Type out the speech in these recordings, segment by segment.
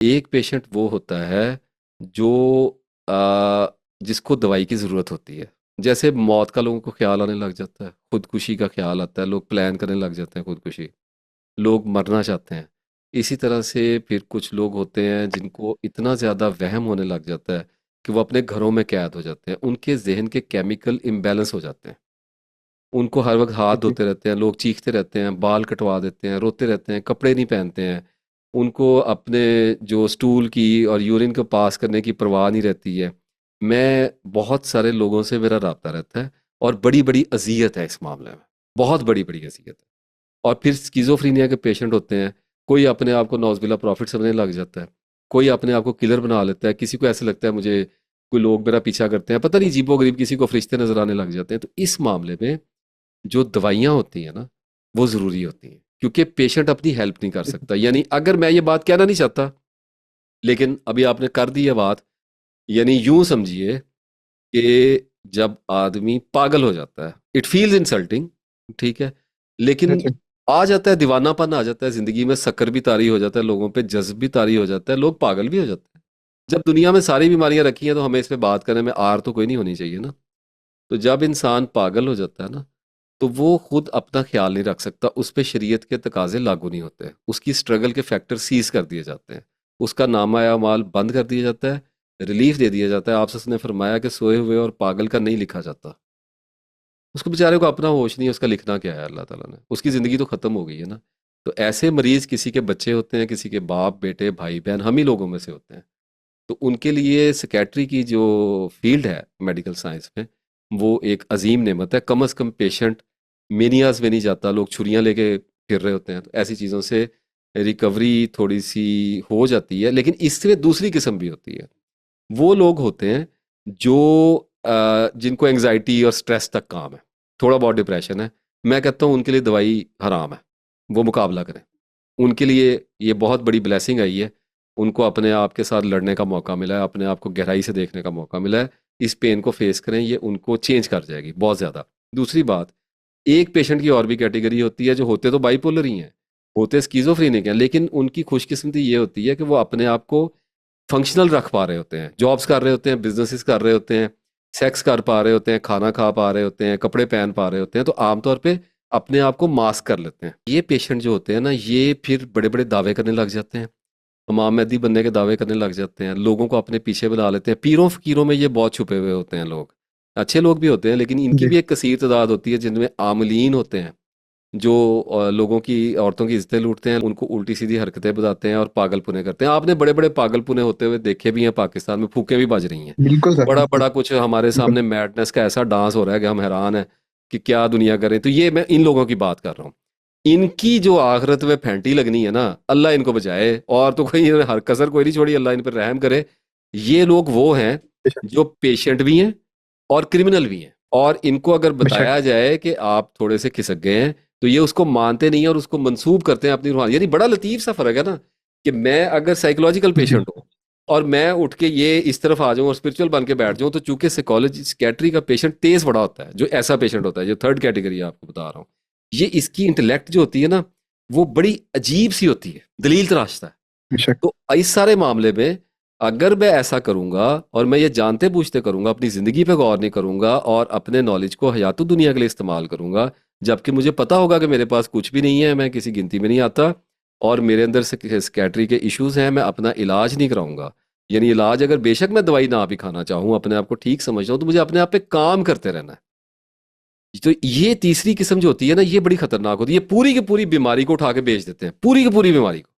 एक पेशेंट वो होता है जो जिसको दवाई की ज़रूरत होती है। जैसे मौत का लोगों को ख्याल आने लग जाता है, खुदकुशी का ख्याल आता है, लोग प्लान करने लग जाते हैं खुदकुशी, लोग मरना चाहते हैं। इसी तरह से फिर कुछ लोग होते हैं जिनको इतना ज़्यादा वहम होने लग जाता है कि वो अपने घरों में कैद हो जाते हैं, उनके जहन के केमिकल इम्बैलेंस हो जाते हैं। उनको हर वक्त हाथ जी। धोते रहते हैं, लोग चीखते रहते हैं, बाल कटवा देते हैं, रोते रहते हैं, कपड़े नहीं पहनते हैं। उनको अपने जो स्टूल की और यूरिन को पास करने की परवाह नहीं रहती है। मैं बहुत सारे लोगों से मेरा राब्ता रहता है और बड़ी बड़ी अजियत है इस मामले में, बहुत बड़ी बड़ी अजियत है। और फिर स्किज़ोफ्रेनिया के पेशेंट होते हैं, कोई अपने आप को नौज़बिल्ला प्रॉफिट समझने लग जाता है, कोई अपने आप को किलर बना लेता है, किसी को ऐसे लगता है मुझे कोई लोग मेरा पीछा करते हैं, पता नहीं अजीबो-गरीब किसी को फरिश्ते नज़र आने लग जाते हैं। तो इस मामले में जो दवाइयाँ होती हैं ना, वो ज़रूरी होती हैं, क्योंकि पेशेंट अपनी हेल्प नहीं कर सकता। यानी अगर मैं ये बात कहना नहीं चाहता, लेकिन अभी आपने कर दी है बात, यानी यूँ समझिए कि जब आदमी पागल हो जाता है, इट फील्स इंसल्टिंग, ठीक है? लेकिन अच्छा। आ जाता है, दीवानापन आ जाता है ज़िंदगी में, शक्कर भी तारी हो जाता है, लोगों पे जज़्ब भी तारी हो जाता है, लोग पागल भी हो जाते हैं। जब दुनिया में सारी बीमारियाँ रखी हैं, तो हमें इस पे बात करने में आर तो कोई नहीं होनी चाहिए ना। तो जब इंसान पागल हो जाता है ना, तो वो खुद अपना ख्याल नहीं रख सकता, उस पे शरीयत के तकाजे लागू नहीं होते, उसकी स्ट्रगल के फैक्टर सीज कर दिए जाते हैं, उसका नामा माल बंद कर दिया जाता है, रिलीफ दे दिया जाता है। आपसे ने फरमाया कि सोए हुए और पागल का नहीं लिखा जाता। उसको बेचारे को अपना होश नहीं है, उसका लिखना क्या है अल्लाह ताला ने, उसकी ज़िंदगी तो ख़त्म हो गई है ना। तो ऐसे मरीज़ किसी के बच्चे होते हैं, किसी के बाप बेटे भाई बहन, हम ही लोगों में से होते हैं। तो उनके लिए सिकेट्री की जो फील्ड है मेडिकल साइंस में, वो एक अजीम नेमत है। कम अज़ कम पेशेंट मेनियाज में नहीं जाता, लोग छुरियां लेके फिर रहे होते हैं, तो ऐसी चीज़ों से रिकवरी थोड़ी सी हो जाती है। लेकिन इसमें दूसरी किस्म भी होती है, वो लोग होते हैं जो जिनको एंजाइटी और स्ट्रेस तक काम है, थोड़ा बहुत डिप्रेशन है, मैं कहता हूँ उनके लिए दवाई हराम है, वो मुकाबला करें। उनके लिए ये बहुत बड़ी ब्लेसिंग आई है, उनको अपने आप के साथ लड़ने का मौका मिला है, अपने आप को गहराई से देखने का मौका मिला है। इस पेन को फेस करें, ये उनको चेंज कर जाएगी बहुत ज़्यादा। दूसरी बात, एक पेशेंट की और भी कैटेगरी होती है जो होते तो बाइपोलर ही हैं, होते स्किज़ोफ्रेनिक हैं, लेकिन उनकी खुशकिस्मती ये होती है कि वो अपने आप को फंक्शनल रख पा रहे होते हैं, जॉब्स कर रहे होते हैं, बिजनेसेस कर रहे होते हैं, सेक्स कर पा रहे होते हैं, खाना खा पा रहे होते हैं, कपड़े पहन पा रहे होते हैं, तो आमतौर पे अपने आप को मास्क कर लेते हैं। ये पेशेंट जो होते हैं ना, ये फिर बड़े बड़े दावे करने लग जाते हैं, इमाम मेहदी बनने के दावे करने लग जाते हैं, लोगों को अपने पीछे बुला लेते हैं। पीरों फकीरों में ये बहुत छुपे हुए होते हैं लोग, अच्छे लोग भी होते हैं, लेकिन इनकी जी। भी एक कसीर तादाद होती है जिनमें आमलीन होते हैं, जो लोगों की औरतों की इज्जतें लूटते हैं, उनको उल्टी सीधी हरकतें बताते हैं और पागलपुने करते हैं। आपने बड़े बड़े पागलपुने होते हुए देखे भी हैं, पाकिस्तान में फूकें भी बज रही हैं, बिल्कुल सर, बड़ा बिल्कुल बड़ा कुछ हमारे बिल्कुल। सामने मैडनेस का ऐसा डांस हो रहा है कि हम हैरान हैं कि क्या दुनिया करे। तो ये मैं इन लोगों की बात कर रहा हूँ, इनकी जो आखिरत में फैंटी लगनी है ना, अल्लाह इनको बचाए, और तो कोई हर कसर कोई नहीं छोड़ी, अल्लाह इन पर रहम करे। ये लोग वो हैं बेशक। जो पेशेंट भी हैं और क्रिमिनल भी हैं, और इनको अगर बेशक। बताया जाए कि आप थोड़े से खिसक गए हैं, तो ये उसको मानते नहीं है और उसको मंसूब करते हैं अपनी रूहानी। यानी बड़ा लतीफ सा फर्क है ना, कि मैं अगर साइकोलॉजिकल जी। पेशेंट हूँ और मैं उठ के ये इस तरफ आ जाऊं और स्पिरिचुअल बन के बैठ जाऊं, तो चूंकि साइकोलॉजी साइकेट्री का पेशेंट तेज बड़ा होता है, जो ऐसा पेशेंट होता है जो थर्ड कैटेगरी आपको बता रहा हूँ, ये इसकी इंटेलेक्ट जो होती है ना, वो बड़ी अजीब सी होती है, दलील तराशता है। बेशक। तो इस सारे मामले में अगर मैं ऐसा करूंगा और मैं ये जानते पूछते करूंगा, अपनी जिंदगी पे गौर नहीं करूंगा और अपने नॉलेज को हयातुत दुनिया के लिए इस्तेमाल करूंगा, जबकि मुझे पता होगा कि मेरे पास कुछ भी नहीं है, मैं किसी गिनती में नहीं आता और मेरे अंदर से स्कैटरी के इश्यूज हैं, मैं अपना इलाज नहीं कराऊंगा। यानी इलाज, अगर बेशक मैं दवाई ना भी खाना चाहूँ, अपने आप को ठीक समझता हूँ, तो मुझे अपने आप पे काम करते रहना है। तो ये तीसरी किस्म जो होती है ना, ये बड़ी खतरनाक होती है, ये पूरी की पूरी बीमारी को उठा के बेच देते हैं, पूरी की पूरी बीमारी को,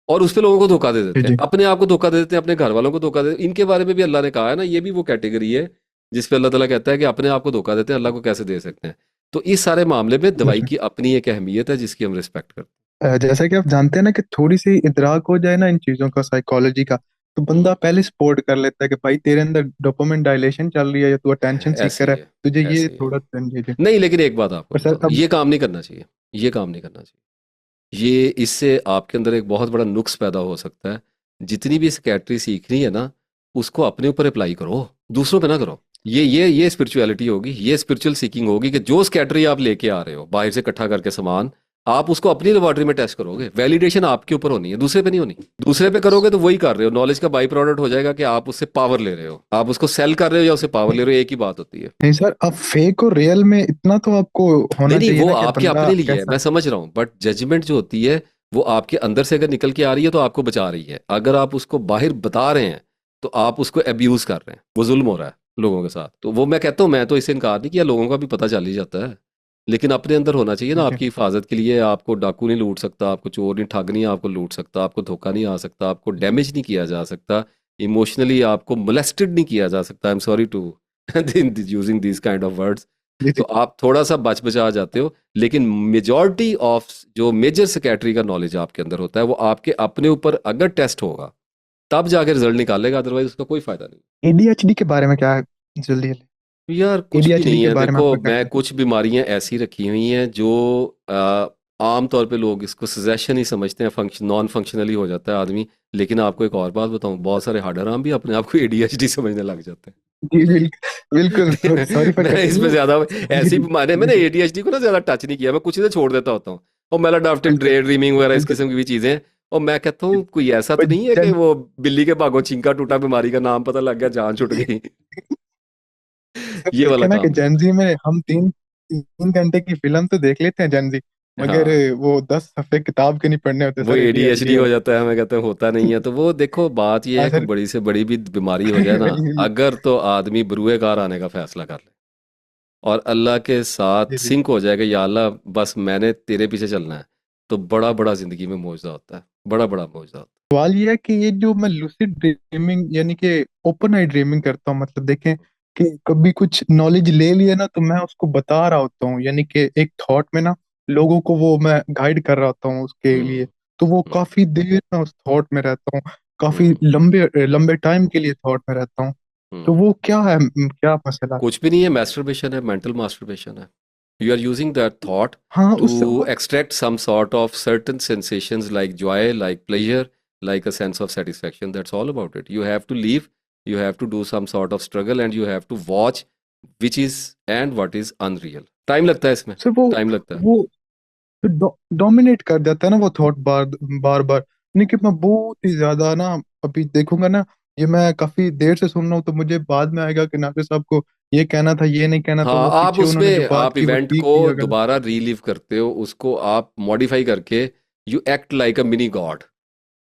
और उस पे लोगों को धोखा दे जी देते हैं, जी। अपने आप को धोखा दे देते हैं, अपने घर वालों को धोखा दे। इनके बारे में भी अल्लाह ने कहा है ना, ये भी वो कैटेगरी है जिस पे अल्लाह ताला कहता है कि अपने आप को धोखा देते हैं, अल्लाह को कैसे दे सकते हैं। तो इस सारे मामले में दवाई बेशक। की अपनी एक अहमियत है जिसकी हम रिस्पेक्ट करते जैसा कि आप जानते हैं ना कि थोड़ी सी इदराक हो जाए ना इन चीजों का, साइकोलॉजी का, तो बंदा पहले सपोर्ट कर लेता है कि भाई तेरे अंदर डोपामिन डायलेशन चल रही है या तू हैं। अटेंशन ऐसे सीकर ही है, है, तुझे ये ऐसे ही है। थोड़ा जी जी। नहीं, लेकिन एक बात आपको पर बता सर दूं, अब। ये काम नहीं करना चाहिए, ये काम नहीं करना चाहिए। ये इससे आपके अंदर एक बहुत बड़ा नुक्स पैदा हो सकता है। जितनी भी स्कैट्री सीखनी है ना, उसको अपने ऊपर अप्लाई करो, दूसरों पे ना करो। ये स्पिरिचुअलिटी होगी, ये स्पिरिचुअल सीकिंग होगी कि जो स्कैटरी आप लेके आ रहे हो बाहर से इकट्ठा करके सामान, आप उसको अपनी लेबोरेटरी में टेस्ट करोगे, वैलिडेशन आपके ऊपर होनी है, दूसरे पे नहीं होनी। दूसरे पे करोगे तो वही कर रहे हो, नॉलेज का बाई प्रोडक्ट हो जाएगा कि आप उससे पावर ले रहे हो, आप उसको सेल कर रहे हो या उससे पावर ले रहे हो, एक ही बात होती है। नहीं सर, अब फेक और रियल में इतना तो आपको नहीं होना नहीं, चाहिए वो ना कि आपके बंदा अपने लिए है, कैसा मैं है। समझ रहा हूँ, बट जजमेंट जो होती है वो आपके अंदर से अगर निकल के आ रही है तो आपको बचा रही है। अगर आप उसको बाहर बता रहे हैं तो आप उसको अब्यूज कर रहे हैं, वो जुल्म हो रहा है लोगों के साथ। तो वो मैं कहता हूँ, मैं तो इससे इनकार नहीं किया, लोगों का भी पता चल ही जाता है, लेकिन अपने अंदर होना चाहिए ना जी आपकी हिफाजत के लिए। आपको डाकू नहीं लूट सकता, आपको चोर नहीं, ठग नहीं आपको लूट सकता, आपको धोखा नहीं आ सकता, आपको डैमेज नहीं किया जा सकता, इमोशनली आपको मोलेस्टेड नहीं किया जा सकता। I am sorry to using these kind of words. जी तो जी। आप थोड़ा सा बच बचा जाते हो, लेकिन मेजॉरिटी ऑफ जो मेजर सेकेटरी का नॉलेज आपके अंदर होता है वो आपके अपने ऊपर अगर टेस्ट होगा तब जाके रिजल्ट निकालेगा, अदरवाइज उसका कोई फायदा नहीं। एडीएचडी के बारे में क्या है, जल्दी जल्दी। यार कुछ भी एडीएचडी नहीं के है, बारे में देखो आपका क्या मैं ख्याल कुछ बीमारियां ऐसी रखी हुई हैं जो आम तौर पे लोग इसको सजेशन ही समझते हैं, फंक्शन नॉन फंक्शनली हो जाता है आदमी। लेकिन आपको एक और बात बताऊं, बहुत सारे हार्ड आराम भी अपने आप को एडीएचडी समझने लग जाते है? जी बिल्कुल बिल्कुल, हैं। सॉरी फॉर मैं कटिंग इसमें यू। ज्यादा जी ऐसी जी बीमारी, मैंने जी एडीएचडी को ना ज्यादा टच नहीं किया, मैं कुछ इधर छोड़ देता होता हूँ। और मेलाडॉप्टिक बिल्कुल ड्रे ड्रीमिंग वगैरह इस बिल्कुल। किस्म की भी चीजें हैं। और मैं कहता हूँ कोई ऐसा वो तो नहीं है कि जन वो बिल्ली के भागो छींका टूटा बीमारी का नाम पता लग गया, जान छुट गई। सर ये वाला देखे ना कि काम नहीं। जनजी में हम 3 घंटे की फिल्म तो देख लेते हैं जनजी, मगर हाँ, वो 10 सफ़े किताब के नहीं पढ़ने होते वो सर, एडीएचडी एडीएचडी हो हो। जाता है, हमें कहते हैं होता नहीं है। तो वो देखो बात ये हाँ है कि सर। बड़ी से बड़ी भी बीमारी हो जाए ना, अगर तो आदमी बरूए कार आने का फैसला कर ले और अल्लाह के जी साथ जी। सिंक हो जाएगा, या अल्लाह बस मैंने तेरे पीछे चलना है, तो बड़ा बड़ा जिंदगी में मौजूदा होता है, बड़ा बड़ा मौजूदा होता सवाल ये है कि ये जो मैं लूसिड ड्रीमिंग यानी कि ओपन आई ड्रीमिंग करता हूँ, मतलब देखें कि कभी कुछ नॉलेज ले लिया ना तो मैं उसको बता रहा होता हूँ, यानी कि एक थॉट में ना लोगों को वो मैं गाइड कर रहा होता हूँ उसके है। लिए। तो वो हम्म, काफी देर में उस थॉट में रहता हूँ, काफी हम्म, लंबे लंबे टाइम के लिए थॉट में रहता हूँ। तो हम्म। वो क्या है, क्या मसला है? कुछ भी नहीं है, मैस्टरबेशन है, मेंटल मास्टरबेशन है। You are using that thought हाँ to उस extract some sort of certain sensations like joy, like pleasure, like a sense of satisfaction. That's all about it. You have to leave, you have to do some sort of struggle, and you have to watch which is and what is unreal. Time लगता है इसमें, से वो time लगता है। वो dominate कर जाता है ना वो थॉट, बार बार बार। नहीं कि मैं बहुत ही ज्यादा ना अभी देखूंगा ना, ये मैं काफी देर से सुन रहा हूँ तो मुझे बाद में आएगा कि नासिर साहब को ये कहना था, ये नहीं कहना था, हाँ, वो आप पीछे उन्होंने जो उसमें बात आप की वो इवेंट ठीक को थी या गलत। दोबारा रीलिव करते हो, उसको आप मॉडिफाई करके you act like a mini God.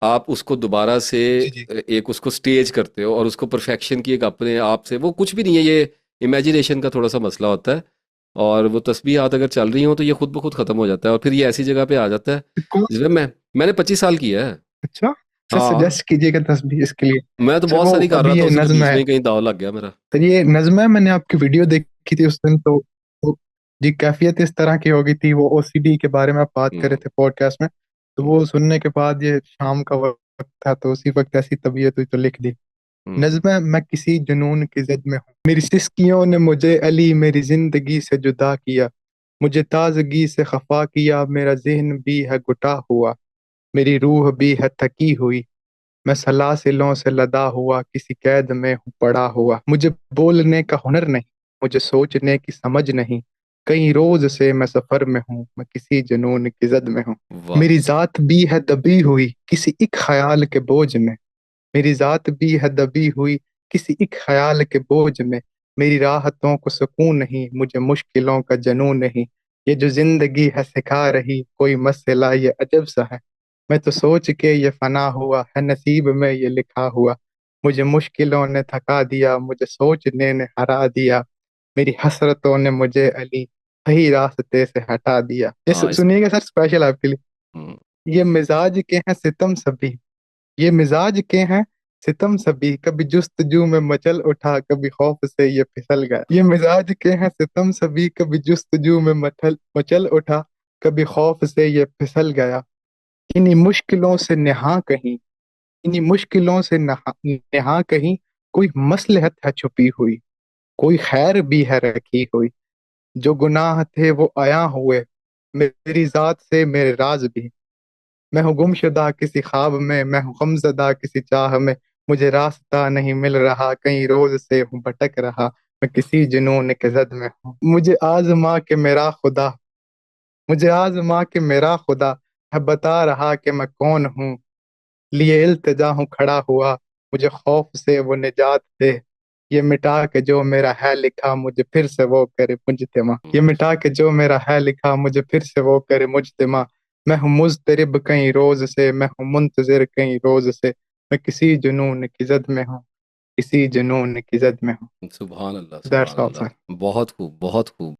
आप उसको दोबारा से जी जी। एक उसको स्टेज करते हो और उसको परफेक्शन की एक अपने आप से, वो कुछ भी नहीं है, ये इमेजिनेशन का थोड़ा सा मसला होता है। और वो तस्बीहात अगर चल रही हो तो ये खुद ब खुद खत्म हो जाता है, और फिर ये ऐसी जगह पे आ जाता है तो कौन? जिसमें मैंने 25 साल किया है। अच्छा सर, हाँ, सजेस्ट कीजिएगा तस्वीर इसके लिए। मैं तो सर बहुत वो सारी कर रहा अभी था, ये उसी के नज्म बीच है, में ही कहीं दाव लग गया मेरा। सर ये नज्म है, मैंने आपकी वीडियो देखी थी उस दिन तो जी कैफियत इस तरह की हो गई थी, वो ओसीडी के बारे में आप बात कर रहे हम्म, थे पॉडकास्ट में। तो हम्म, वो सुनने के बाद ये शाम का वक्त था तो उसी वक्त ऐसी तबीयत हुई तो लिख दी। हम्म, नज़्म है, मैं किसी जुनून की जद में हूँ, मेरी सिस्कियों ने मुझे अली मेरी जिंदगी से जुदा किया, मुझे ताजगी से खफा किया, मेरा ज़हन भी है गुटा हुआ, मेरी रूह भी है थकी हुई, मैं सलासिलों से लदा हुआ किसी कैद में हूँ पड़ा हुआ, मुझे बोलने का हुनर नहीं, मुझे सोचने की समझ नहीं, कई रोज से मैं सफर में हूँ, मैं किसी जुनून की जद में हूँ, वाह। मेरी जात भी है दबी हुई किसी एक ख्याल के बोझ में, मेरी जात भी है दबी हुई किसी एक ख्याल के बोझ में, मेरी राहतों को सुकून नहीं, मुझे मुश्किलों का जनून नहीं, ये जो जिंदगी है सिखा रही कोई मसला ये अजब सा है, मैं तो सोच के ये फना हुआ है नसीब में ये लिखा हुआ, मुझे मुश्किलों ने थका दिया मुझे सोचने ने हरा दिया, मेरी हसरतों ने मुझे अली सही रास्ते से हटा दिया। ये हाँ इस सुनिएगा सर, स्पेशल आपके लिए। हम्म, ये मिजाज के हैं सितम सभी, ये मिजाज के हैं सितम सभी, कभी जुस्तजू में मचल उठा कभी खौफ से ये फिसल गया, ये मिजाज के हैं सितम सभी, कभी जुस्तजू में मचल मचल उठा कभी खौफ से ये फिसल गया, इन्हीं मुश्किलों से नहा कहीं, इन्हीं मुश्किलों से नहा कहीं, कोई मसलहत है छुपी हुई, कोई खैर भी है रखी हुई, जो गुनाह थे वो आया हुए, मेरी जात से मेरे राज भी, मैं हूँ गुमशुदा किसी ख्वाब में, मैं हूँ गमज़दा किसी चाह में, मुझे रास्ता नहीं मिल रहा कहीं रोज से हूँ भटक रहा, मैं किसी जुनून के जद में हूँ, मुझे आजमा के मेरा खुदा मुझे आजमा के मेरा खुदा है बता रहा कि मैं कौन हूँ। लिए इल्तिजा हूँ खड़ा हुआ, मुझे खौफ से वो निजात दे। ये मिटा के जो मेरा है लिखा, मुझे फिर से वो करे मुजतमा। ये मिटा के जो मेरा है लिखा, मुझे फिर से वो करे मुजतमा। मैं हूँ मुजतरिब कई रोज से, मैं हूँ मुंतजिर कई रोज से। मैं किसी जुनून की जद में हूँ, किसी जुनून की जद में हूँ। सुभान अल्लाह, दैट्स सुभान ऑल सर। अल्लाह। बहुत खूब, बहुत खूब।